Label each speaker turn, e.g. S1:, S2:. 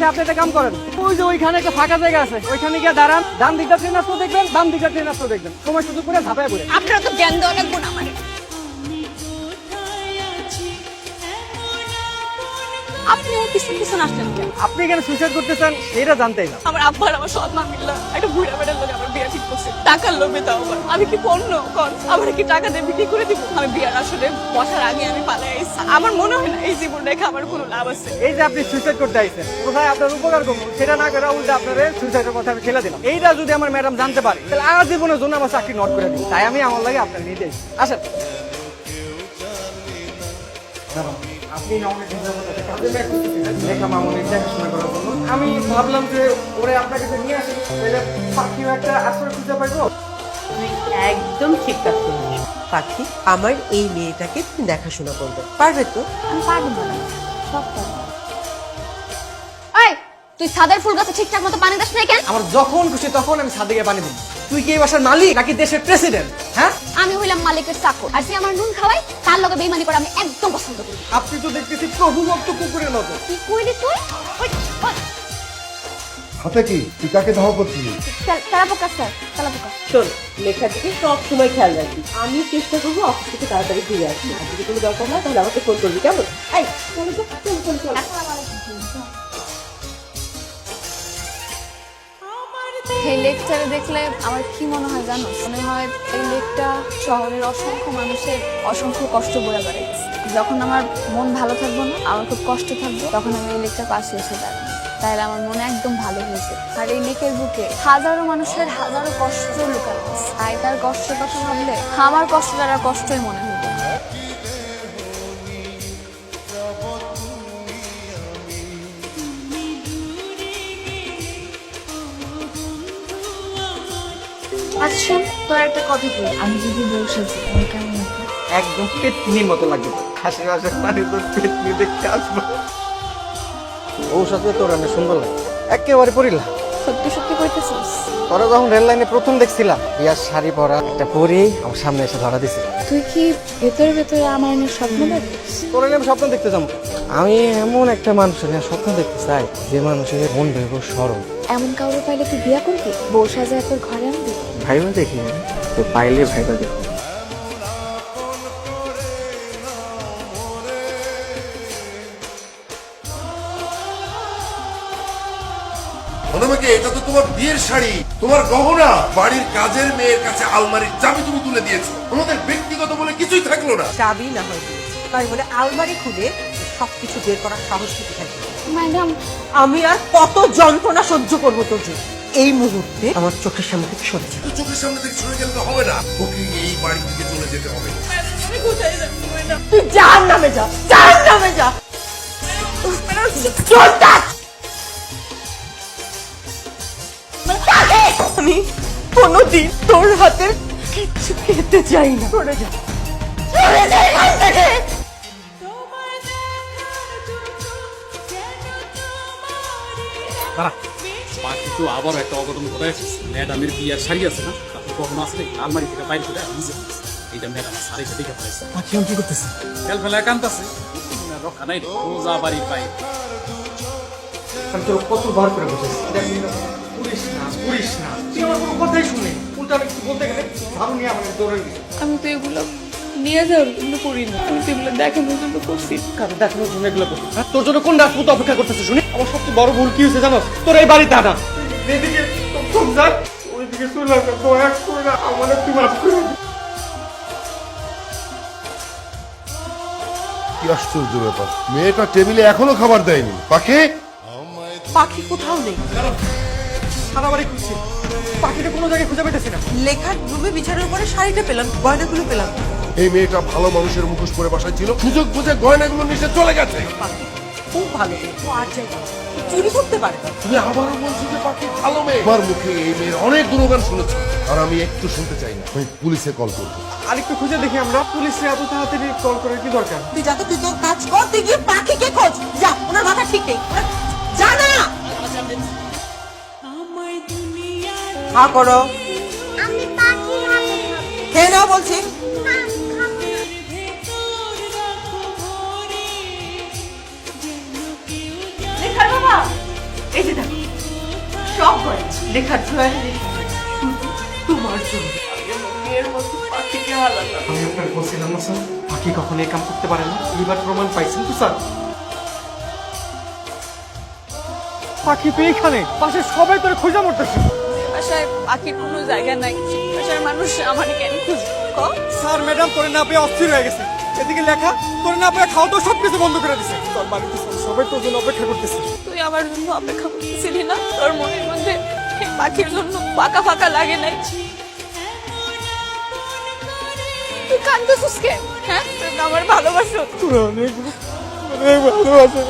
S1: আচ্ছা আপনি একটা কাম করেন, ওই যে ওইখানে একটা ফাঁকা জায়গা আছে, ওইখানে গিয়ে দাঁড়ান, ডান দিকটা ট্রেন আসতে দেখবেন, বাম দিকটা ট্রেন আসতে দেখবেন, সময় সুযোগ করে ঝাঁপায় পড়ে।
S2: আপনারা তো জ্ঞান দেওয়া লাগবো না আমার। আপনি আমার পিছন পিছন আসলেন কেন?
S1: আপনি কেন সুইসাইড করতে চান এটা জানতেই না।
S2: আমার আব্বার আমার সৎ মা মিল্লা একটা বুড়া বেটার লোক আমার বিয়ে ঠিক করছে, টাকার লোভে তাও আবার। আমি কি পণ্য কর? আমার কি টাকা দিয়ে বিক্রি করে দিব? আমি বিয়ার আসলে বসার আগে আমি পালাই আইছি। আমার মনে হয় না এই জীবন রেখে আমার কোনো লাভ আছে।
S1: এই যে আপনি সুইসাইড করতে আইছেন, কোথায় আপনার উপকার করবো সেটা না করে উল্টা আপনার সুইসাইডের কথা আমি ফেলে দিলাম। এইটা যদি আমার ম্যাডাম জানতে পারে তাহলে আজীবনের জন্য আমার চাকরি নট করে দিই। তাই আমি আমার লাগে আপনার নিয়ে যাই। আসেন আপনি আমি ভাবলাম যে ওরে আপনার কাছে নিয়ে আসেন, পাখিও একটা আশ্রয় খুঁজে পাইবো।
S3: তুই একদম ঠিক কাজ করিস পাখি। আমার এই মেয়েটাকে তুমি দেখাশোনা করবে, পারবে তো?
S2: আমি পারবো না, সব পারবো। এই তুই সাদের ফুল গাছে ঠিকঠাক মতো পানি দাস না কেন?
S1: আমার যখন খুশি তখন আমি ছাদে গিয়ে পানি দিই। তুই কি এই বাসার মালিক নাকি দেশের প্রেসিডেন্ট? হ্যাঁ,
S2: আমি হইলাম মালিকের চাকর, আর যে আমার নুন খাওয়াই তার লগে বেইমানি করে আমি একদম পছন্দ করি।
S1: আপনি তো দেখতেছি প্রভুভক্ত কুকুরের মতো।
S2: কি কইলি তুই? ওই
S4: হাতে কি তুই কাকে ধাওয়া করছিস?
S2: তেলাপোকা স্যার, তেলাপোকা।
S3: শোন, লেখার দিকে সব সময় খেয়াল রাখবি। আমি চেষ্টা করবো অফিস থেকে তাড়াতাড়ি ফিরে আসবি। আর যদি কোনো দরকার হয় তাহলে আমাকে ফোন করবি, কেমন? এই চলো তো, চল চল চল।
S2: এই লেকটারে দেখলে আমার কি মনে হয় জানো? মনে হয় এই লেকটা শহরের অসংখ্য মানুষের অসংখ্য কষ্ট বয়ে বেড়াচ্ছে। যখন আমার মন ভালো থাকবো না, আমার খুব কষ্ট থাকবে, তখন আমি এই লেকটার পাশে এসে দাঁড়াবো। তাহলে আমার মনে একদম ভালো হয়েছে। আর এই লেকের বুকে হাজারো মানুষের হাজারো কষ্ট লুকানো আছে। তাই তার কষ্টের কথা ভাবলে আমার কষ্টটা আর কষ্টই মনে হবে। আচ্ছা তোর একটা কথা বল, আমি যদি বউ সাজি আমি কেমন লাগবে?
S1: একদম পেটনির মতো লাগবে। হাসি হাসি পানি তোর পেটনি দেখতে আসবো। ও সাথে তোর অনেক সুন্দর লাগে, একেবারে পরিলা।
S2: সত্যি সত্যি কইতেছিস?
S1: তোরা যখন রেল লাইনে প্রথম দেখছিলাম, বিয়ার শাড়ি পরা একটা পরি আমার সামনে এসে ধরা দিছে।
S2: তুই কি ভেতরে ভেতরে আমার নিয়ে স্বপ্ন দেখিস?
S1: তোর আমি স্বপ্ন দেখতে যাবো? আমি এমন একটা মানুষের নিয়ে স্বপ্ন দেখতে চাই যে মানুষের মন ভেব সরল।
S2: এমন কাউকে পাইলে তুই বিয়া করবি? বউ সাজায় তোর ঘরে আনবি?
S1: ভাইবা দেখি তো পাইলে ভাইবা দেখি।
S4: অনামিকা, এটা তো তোমার বিয়ের শাড়ি, তোমার গহনা। বাড়ির কাজের মেয়ের কাছে আলমারির চাবি তুমি তুলে দিয়েছো, আমাদের ব্যক্তিগত বলে কিছুই থাকলো না।
S3: চাবি না হয় দিয়েছি, তাই বলে আলমারি খুলে সবকিছু বের করার সাহস থেকে থাকবে?
S2: ম্যাডাম
S3: আমি আর কত যন্ত্রণা সহ্য করবো তোর জন্য? এই মুহূর্তে আমার চোখের সামনে থেকে সরে যা।
S4: তো চোখের সামনে থেকে সরে গেলে তো হবে না, ওকে এই বাড়ি থেকে চলে যেতে হবে।
S3: তুই যার নামে যা, যার নামে যা। চল যা। আমি কোনোদিন তোর হাতের কিচ্ছু খেতে চাই না। সরে যা, সরে যা এখান থেকে।
S5: বাকি তো আবারও একটা অঘটন ঘটায় ম্যাডামের বিয়ার শাড়ি আছে না, তারপর কখনো আসলে আলমারি থেকে বাইরে করে নিজে এইটা ম্যাডাম শাড়ি সাথে ফেলাইছে।
S1: কি করতেছে?
S5: খেল ফেলা একান্ত আছে, রক্ষা নাই, রোজা বাড়ির পাই।
S1: আমি তোর কতবার করে বুঝেছি পুলিশ না, পুলিশ না, তুই আমার কোনো কথাই শুনে উল্টা আমি কিছু বলতে গেলে ভাবু নিয়ে আমাকে দৌড়ে নিয়ে।
S2: আমি তো এগুলো নিয়ে যাওয়ার জন্য করি না, আমি তো এগুলো দেখানোর জন্য করছি।
S1: কারণ দেখানোর জন্য এগুলো করছিস? তোর জন্য কোন রাজপুত অপেক্ষা করতেছে শুনি? আমার সবচেয়ে বড় ভুল কি হয়েছে জানো? তোর এই বাড়িতে আনা। এদিকে সংসার, ওইদিকে চলে আসবে, দয়া করে আমার একটু মাফ করে দে।
S4: কি আশ্চর্য ব্যাপার, মেয়েটা টেবিলে এখনো খাবার দেয়নি। পাখি,
S3: পাখি কোথাও নেই।
S1: সারা বাড়ি খুঁজছি, পাখিটা কোনো জায়গায় খুঁজে পেতেছি না।
S3: লেখার রুমে বিছানার উপরে শাড়িটা পেলাম, গয়নাগুলো পেলাম।
S4: এই মেয়েটা ভালো মানুষের মুখোশ পরে বাসায় ছিল, সুযোগ বুঝে গয়নাগুলো নিচে চলে গেছে।
S3: পাখি খুব ভালো মেয়ে, ও আর যাই না, চুরি করতে পারে না।
S4: তুমি আবারও বলছো যে পাখি ভালো মেয়ে? আমার মুখে এই মেয়ের অনেক গুণগান শুনেছি, আর আমি একটু শুনতে চাই না। আমি পুলিশে কল করবো।
S1: আরেকটু খুঁজে দেখি আমরা। পুলিশে এত তাড়াতাড়ি কল করে কি দরকার?
S3: তুই যা তো, তুই তোর কাজ কর, তুই গিয়ে পাখিকে খোঁজ। যা, ওনার মাথা ঠিক নেই, যা না। হা করো,
S6: আমি পাখির হাতে খাবো।
S3: খেয়ে নাও বলছি।
S6: আমি খাবো না।
S3: লেখার বাবা, লেখার ছোঁয়া শুধু তোমার জন্য আমি আমার মেয়ের মতো পাখিকে হারালাম।
S1: আমি আপনার বলছিলাম না স্যার, পাখি কখনো এই কাম করতে পারে না। এবার প্রমাণ পাইছেন তো স্যার। পাখি তো এখানে, পাশে সবাই তোরে খোঁজা মরতেছে।
S2: বাসায় পাখির কোনো জায়গা নাই, বাসার মানুষ আমার কেন খুঁজবে ক?
S1: স্যার ম্যাডাম তোরে না পেয়ে অস্থির হয়ে গেছে। এদিকে লেখা, তোরে না পেয়ে খাওয়া তো সবকিছু বন্ধ করে দিছে। তোর বাড়িতে সবাই তোর জন্য অপেক্ষা করতেছে।
S2: তুই আমার জন্য অপেক্ষা করতেছিলি না? তোর মনের মধ্যে এই পাখির জন্য ফাঁকা ফাঁকা লাগে নাই? তুই কান্দছিস কেন? হ্যাঁ, তুই আমার ভালোবাসো।
S1: তোরা অনেক ভালোবাসে।